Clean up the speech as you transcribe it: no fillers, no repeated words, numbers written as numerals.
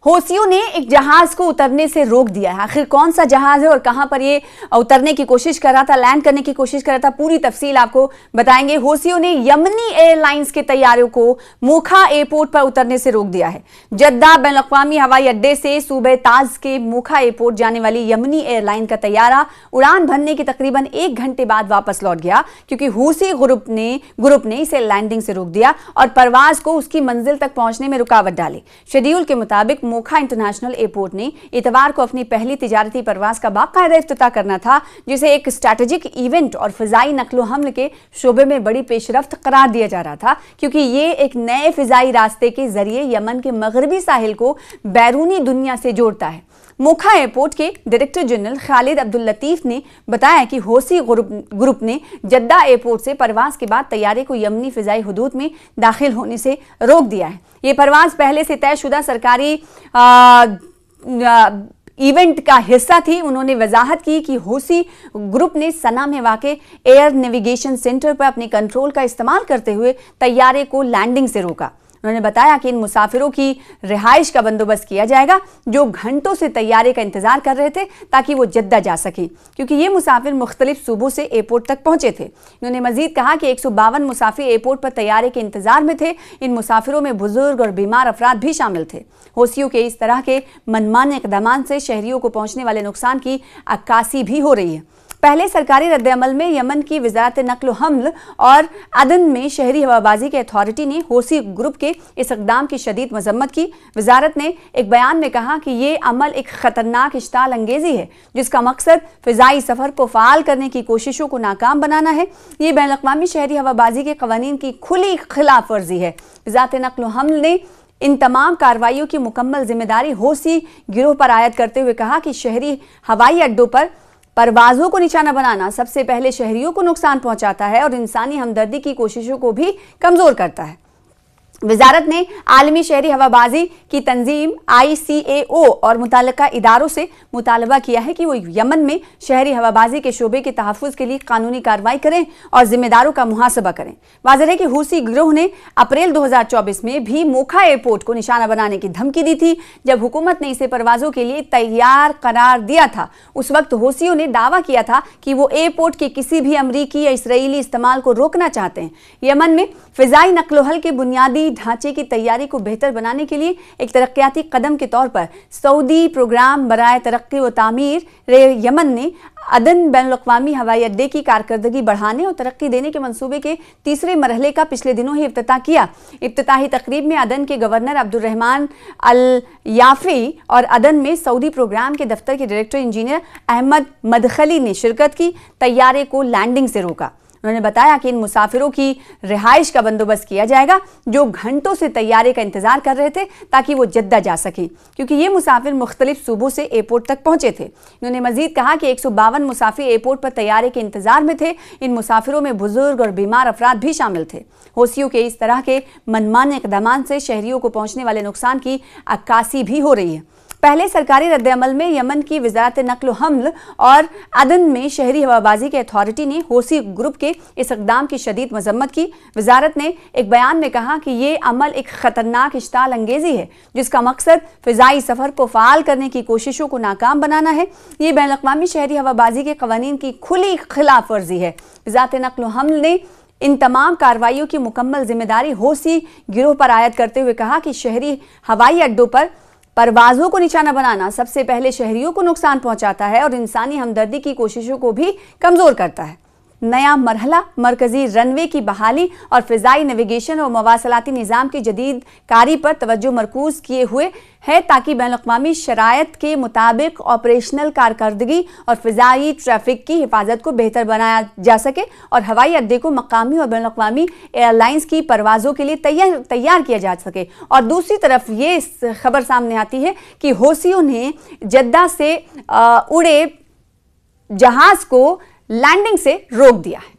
हौसियों ने एक जहाज को उतरने से रोक दिया है। आखिर कौन सा जहाज है और कहां पर ये उतरने की कोशिश कर रहा था, लैंड करने की कोशिश कर रहा था, पूरी तफसील आपको बताएंगे। हौसियों ने यमनी एयरलाइंस के तैयारों को मोखा एयरपोर्ट पर उतरने से रोक दिया है। जद्दा बैनुल-अक़वामी हवाई अड्डे से सूबे ताज के मोखा एयरपोर्ट जाने वाली यमनी एयरलाइन का तैयारा उड़ान भरने के तकरीबन 1 घंटे बाद वापस लौट गया, क्योंकि हूसी ग्रुप ने इसे लैंडिंग से रोक दिया और परवाज को उसकी मंजिल तक पहुंचने में रुकावट डाली। शेड्यूल के मुताबिक मोखा इंटरनेशनल एयरपोर्ट ने इतवार को अपनी पहली तिजारती परवाज का बाकायदा इफ्तिताह करना था, जिसे एक स्ट्रैटेजिक इवेंट और फिजाई नकलो हमल के शोबे में बड़ी पेशरफ्त करार दिया जा रहा था, क्योंकि ये एक नए फिजाई रास्ते के जरिए यमन के मगरबी साहिल को बैरूनी दुनिया से जोड़ता है। मोखा एयरपोर्ट के डायरेक्टर जनरल खालिद अब्दुल लतीफ ने बताया कि हौसी ग्रुप ने जद्दा एयरपोर्ट से परवाज के बाद तैयारे को यमनी फिजाई हुदूद में दाखिल होने से रोक दिया है। ये परवाज पहले से तयशुदा सरकारी इवेंट का हिस्सा थी। उन्होंने वजाहत की कि हौसी ग्रुप ने सना में वाक़े एयर नेविगेशन सेंटर पर अपने कंट्रोल का इस्तेमाल करते हुए तैयारे को लैंडिंग से रोका। उन्होंने बताया कि इन मुसाफिरों की रिहाइश का बंदोबस्त किया जाएगा जो घंटों से तैयारे का इंतजार कर रहे थे, ताकि वो जद्दा जा सके, क्योंकि ये मुसाफिर मुख्तलिफ सूबों से एयरपोर्ट तक पहुंचे थे। उन्होंने मजीद कहा कि 152 मुसाफिर एयरपोर्ट पर तैयारे के इंतजार में थे। इन मुसाफिरों में बुजुर्ग और बीमार अफराद भी शामिल थे। हौसियों के इस तरह के मनमाने इक़दाम से शहरियों को पहुंचने वाले नुकसान की अक्कासी भी हो रही है। पहले सरकारी रद्द-ए-अमल में यमन की वज़ारत नक्ल हमल और अदन में शहरी हवाबाजी के अथॉरिटी ने हौसी ग्रुप के इस इक़दाम की शदीद मज़म्मत की। वज़ारत ने एक बयान में कहा कि ये अमल एक ख़तरनाक इश्ताल अंगेज़ी है, जिसका मकसद फ़िज़ाई सफ़र को फ़ाल करने की कोशिशों को नाकाम बनाना है। ये बैनुल-अक़वामी शहरी हवाबाजी के क़वानीन की खुली खिलाफ वर्जी है। वज़ारत नक्ल हमल ने इन तमाम कार्रवाइयों की मुकम्मल जिम्मेदारी हौसी गिरोह पर आयद करते हुए कहा कि शहरी हवाई अड्डों पर परवाज़ों को निशाना बनाना सबसे पहले शहरियों को नुकसान पहुंचाता है और इंसानी हमदर्दी की कोशिशों को भी कमज़ोर करता है। वज़ारत ने आलमी शहरी हवाबाजी की तंजीम ICAO और मुताल्लिका इदारों से मुतालबा किया है कि वो यमन में शहरी हवाबाजी के शोबे के तहफ़्फ़ुज़ के लिए कानूनी कार्रवाई करें और जिम्मेदारों का मुहासबा करें। वाज़ेह है कि हूसी गिरोह ने अप्रैल 2024 में भी मोखा एयरपोर्ट को निशाना बनाने की धमकी दी थी। जब हुकूमत ने इसे परवाज़ों के लिए तैयार करार दिया था, उस वक्त हौसियों ने दावा किया था कि वो एयरपोर्ट के किसी भी अमरीकी या इसराइली इस्तेमाल को रोकना चाहते हैं। यमन में फ़िज़ाई नक्लो-हल के बुनियादी ढांचे की तैयारी को बेहतर बनाने के लिए एक तरक्याती कदम के तौर पर सऊदी प्रोग्राम बराए तरक्की व तामीर यमन ने अदन बैनुल-अक़वामी हवाई अड्डे की कारकर्दगी बढ़ाने और तरक्की देने के मंसूबे के तीसरे मरहले का पिछले दिनों ही इफ्तिताह किया। इफ्तिताही तकरीब में अदन के गवर्नर अब्दुर्रहमान अल याफ़ी और अदन में सऊदी प्रोग्राम के दफ्तर के डायरेक्टर इंजीनियर अहमद मदखली ने शिरकत की। तैयारे को लैंडिंग से रोका। उन्होंने बताया कि इन मुसाफिरों की रिहाइश का बंदोबस्त किया जाएगा जो घंटों से तैयारे का इंतजार कर रहे थे, ताकि वो जद्दा जा सके, क्योंकि ये मुसाफिर मुख्तलिफ सूबों से एयरपोर्ट तक पहुंचे थे। उन्होंने मजीद कहा कि 152 मुसाफिर एयरपोर्ट पर तैयारे के इंतजार में थे। इन मुसाफिरों में बुजुर्ग और बीमार अफराद भी शामिल थे। हौसियों के इस तरह के मनमाने इक़दाम से शहरियों को पहुंचने वाले नुकसान की अक्कासी भी हो रही है। पहले सरकारी रद्द-ए-अमल में यमन की वज़ारत नक्ल हमल और अदन में शहरी हवाबाजी के अथॉरिटी ने हौसी ग्रुप के इस इक़दाम की शदीद मज़म्मत की। वज़ारत ने एक बयान में कहा कि ये अमल एक ख़तरनाक इश्ताल अंगेज़ी है, जिसका मकसद फ़िज़ाई सफ़र को फ़ाल करने की कोशिशों को नाकाम बनाना है। ये बैनुल-अक़वामी शहरी हवाबाजी के क़वानीन की खुली खिलाफ वर्जी है। वज़ारत नक्ल हमल ने इन तमाम कार्रवाइयों की मुकम्मल जिम्मेदारी हौसी गिरोह पर आयद करते हुए कहा कि शहरी हवाई अड्डों पर परवाज़ों को निशाना बनाना सबसे पहले शहरियों को नुकसान पहुंचाता है और इंसानी हमदर्दी की कोशिशों को भी कमज़ोर करता है। नया मरहला मरकजी रनवे की बहाली और फ़िज़ाई नेविगेशन और मवासलाती निज़ाम की जदीद कारी पर तवज्जो मरकूज़ किए हुए है, ताकि बैनुल-अक़वामी शराइत के मुताबिक ऑपरेशनल कारकर्दगी और फ़िज़ाई ट्रैफिक की हिफाजत को बेहतर बनाया जा सके और हवाई अड्डे को मकामी और बैनुल-अक़वामी एयरलाइंस की परवाज़ों के लिए तैयार किया जा सके। और दूसरी तरफ ये खबर सामने आती है कि हौसियों ने जद्दा से उड़े जहाज़ को लैंडिंग से रोक दिया है।